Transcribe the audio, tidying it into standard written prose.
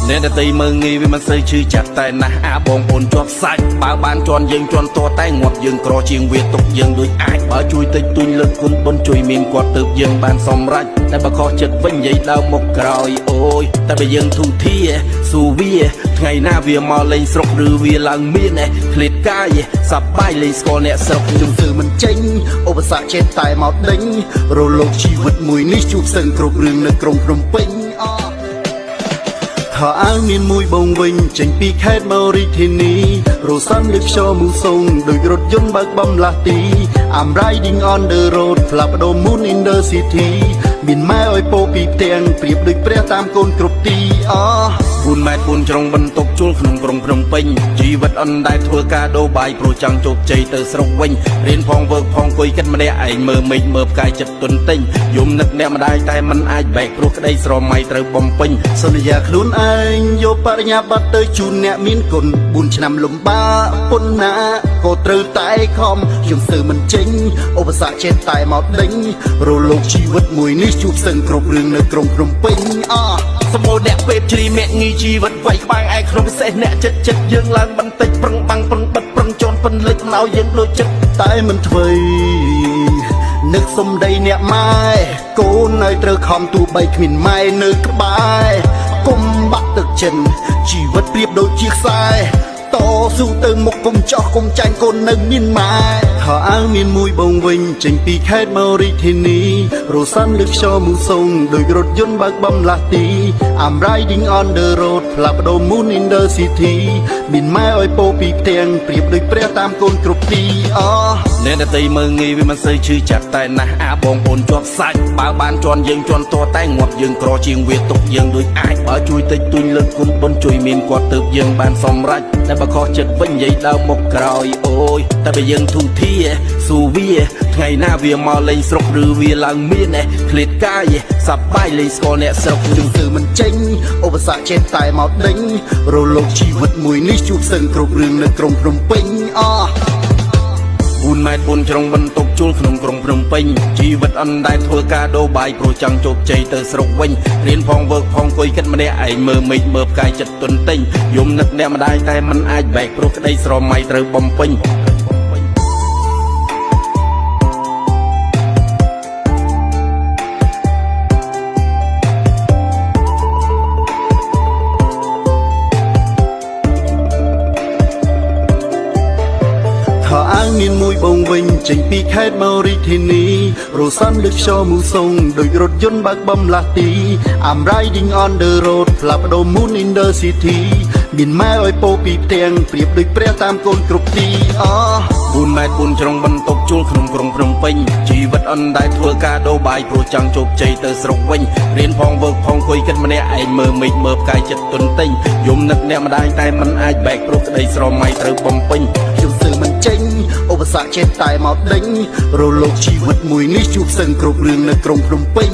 អ្នកដតីមើងងាយវាមិនសូវឈឺចាប់តែណាស់អាបងប្អូនជាប់សាច់បើបានជន់យើងជន់តតែងាប់យើងក្រជាងវាទុកយើងដូចអាចបើជួយតិចតួចលើកគុណបុណ្យជួយមានគាត់ទៅយើងបានសម្រេចតែបើខុសចិត្តវិញនិយាយដើមមកក្រោយអូយតែបើយើងទូធាស៊ូវាថ្ងៃណាវាមកលេងស្រុកឬវាឡើងមានឃ្លាតកាយសប្បាយលេងស្គាល់អ្នកស្រុកជំនឿមិនចេញឧបសគ្គចេះតែមកដេញរលកជីវិតមួយនេះជួបសឹងគ្រប់រឿងនៅក្រុងភ្នំពេញខោអាវមានមួយបងវិញចេញពីខេត្តមករាជធានីរសាំលើខ្យល់មូសុងដោយរថយន្តបើកបំលាស់ទី I'm riding on the road ផ្លាប់ដោ moon in the city មានម៉ែឲ្យពោពីផ្ទាំងប្រៀបដូចព្រះតាមកូនគ្រប់ទី4ម៉ែត្រ4ជ្រុងបន្ទប់ជួលក្នុងក្រុងភ្នំពេញជីវិតអនដែលធ្វើការដូរបាយព្រោះចង់ជោគជ័យទៅស្រុកវិញរៀនផងវើកផងអង្គុយគិតម្នាក់ឯងមើលមេឃមើលផ្កាយចិត្តទុនទិញយំនឹកអ្នកម្ដាយតែមិនអាចបែកព្រោះក្តីស្រមៃត្រូវបំពេញសន្យាខ្លួនឯងយកបរិញ្ញាបត្រទៅជូនអ្នកមានគុណ4ឆ្នាំលំបាកពុនណាក៏ត្រូវតែខំខ្ញុំសើមិនចេញឧបសគ្គចេះតែមកដេញរលកជីវិតមួយនេះជួបសឹងគ្រប់រឿងនៅក្រុងភ្នំពេញសម្បូរអ្នកពេទ្យជ្រីមាក់ងីជីវិតវាយក្បែរឯក្នុងពិសេសអ្នកចិត្តយើងឡើងបន្តិចប្រឹងបាំងប្រឹងបិទប្រឹងជន់ពិនលិចមិនឲ្យយើងដូចចិត្តតែមិនធ្វើនឹកសំដីអ្នកម៉ែកូនឲ្យត្រូវខំទូបីគ្មានម៉ែនៅក្បែរគុំបាក់ទឹកចិនជីវិតប្រៀបដូចជាខ្សែតស៊ូទៅមុខគុំចោះគុំចាញ់កូននៅមានម៉ែខោអាវមានមួយបងវិញចេញពីខេត្តមករាជធានីរសាំលើខ្យល់មូសុងដោយរថយន្តបើកបំលាស់ទី I'm riding on the road ផ្លាប់ដោ moon in the city មានម៉ែឲ្យពោពីផ្ទាំងប្រៀបដូចព្រះតាមកូនគ្រប់ទីអ្នកដតីមើងងាយវាមិនសូវឈឺចាប់តែណាស់អាបងប្អូនជាប់សាច់បើបានជន់យើងជន់តតែងាប់យើងក្រជាងវាទុកយើងដូចអាចបើជួយតិចតួចលើកគុណបុណ្យជួយមានគាត់ទៅយើងបានសម្រេចតែបើខុសចិត្តវិញនិយាយដើមមកក្រោយអូយតែបើយើងទូធាស៊ូវាថ្ងៃណាវាមកលេងស្រុកឬវាឡើងមានឃ្លាតកាយសប្បាយលេងស្គាល់អ្នកស្រុកជំនឿមិនចេញឧបសគ្គចេះតែមកដេញរលកជីវិតមួយនេះជួបសឹងគ្រប់រឿងនៅក្រុងភ្នំពេញ4ម៉ែត្រ4ជ្រុងបន្ទប់ជួលក្នុងក្រុងភ្នំពេញជីវិតអនដែលធ្វើការដូរបាយព្រោះចង់ជោគជ័យទៅស្រុកវិញរៀនផងវើកផងអង្គុយគិតម្នាក់ឯងមើលមេឃមើលផ្កាយចិត្តទុនទិញយំនឹកអ្នកម្ដាយតែមិនអាចបែកព្រោះក្តីស្រមៃត្រូវបំពេញខោអាវមានមួយបងវិញចេញពីខេត្តមករាជធានីរសាំលើខ្យល់មូសុងដោយរថយន្តបើកបំលាស់ទី I'm riding on the road ផ្លាប់ដោ moon in the city មានម៉ែឲ្យពោពីផ្ទាំងប្រៀបដូចព្រះតាមកូនគ្រប់ទី4ម៉ែត្រ4ជ្រុងបន្ទប់ជួលក្នុងក្រុងភ្នំពេញជីវិតអនដែលធ្វើការដូរបាយព្រោះចង់ជោគជ័យទៅស្រុកវិញរៀនផងវើកផងអង្គុយគិតម្នាក់ឯងមើលមេឃមើលផ្កាយចិត្តទុនទិញយំនឹកអ្នកម្ដាយតែមិនអាចបែកព្រោះក្តីស្រមៃត្រូវបំពេញខ្ញុំសើមិនចេញឧបសគ្គចេះតែមកដេញរលកជីវិតមួយនេះជួបសឹងគ្រប់រឿងនៅក្រុងភ្នំពេញ